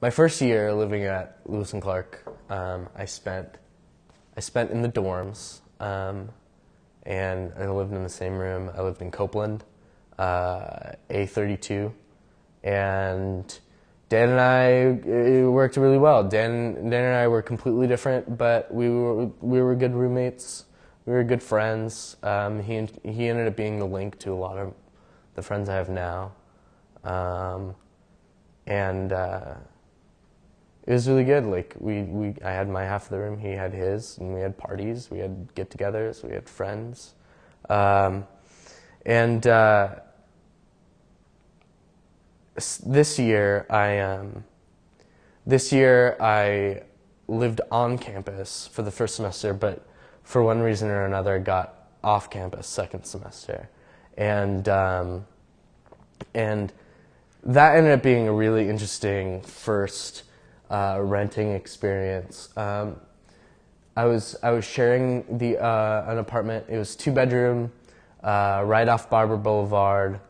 my first year living at Lewis and Clark, I spent in the dorms, and I lived in the same room. I lived in Copeland, A32, and Dan and I, it worked really well. Dan and I were completely different, but we were good roommates. We were good friends. He ended up being the link to a lot of the friends I have now, and it was really good. Like I had my half of the room, he had his, and we had parties, we had get-togethers, we had friends, and this year I lived on campus for the first semester, but for one reason or another got off campus second semester, and that ended up being a really interesting first renting experience. I was sharing an apartment. It was 2-bedroom, right off Barber Boulevard.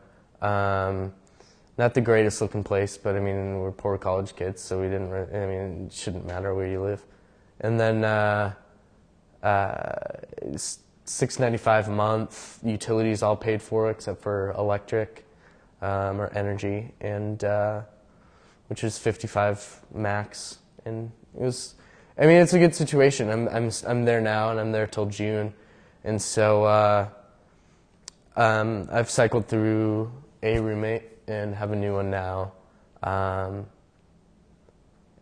Not the greatest looking place, but I mean, we're poor college kids, so we didn't. I mean, it shouldn't matter where you live. And then $6.95 a month, utilities all paid for except for electric or energy, and which is $55 max. And it was. I mean, it's a good situation. I'm there now, and I'm there till June, and so I've cycled through a roommate and have a new one now. And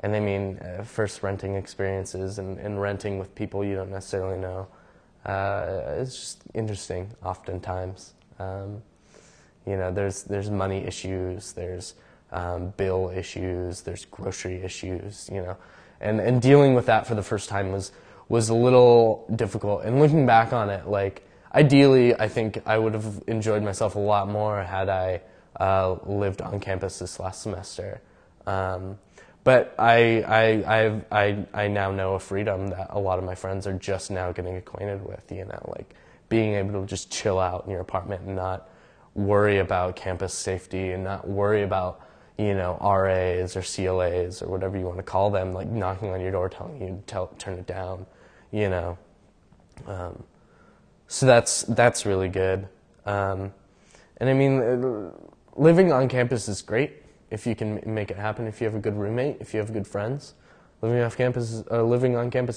I mean, first renting experiences and renting with people you don't necessarily know. It's just interesting oftentimes. You know, there's money issues, there's bill issues, there's grocery issues, you know. And dealing with that for the first time was a little difficult. And looking back on it, like, ideally, I think I would have enjoyed myself a lot more had I lived on campus this last semester. But I now know a freedom that a lot of my friends are just now getting acquainted with, you know, like being able to just chill out in your apartment and not worry about campus safety and not worry about, you know, RAs or CLAs or whatever you want to call them, like knocking on your door telling you to turn it down, you know. So that's really good. And I mean, living on campus is great if you can make it happen. If you have a good roommate, if you have good friends, living on campus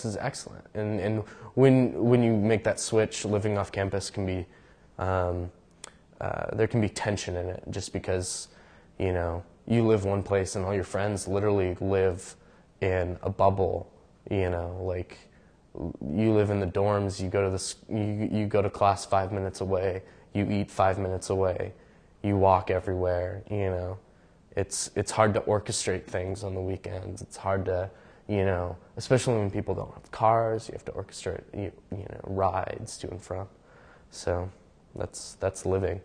is excellent. And when you make that switch, living off campus can be there can be tension in it, just because, you know, you live one place and all your friends literally live in a bubble. You know, like, you live in the dorms, you go to class 5 minutes away, you eat 5 minutes away, you walk everywhere, you know. It's hard to orchestrate things on the weekends. It's hard to, you know, especially when people don't have cars, you have to orchestrate, you know, rides to and from. So that's living.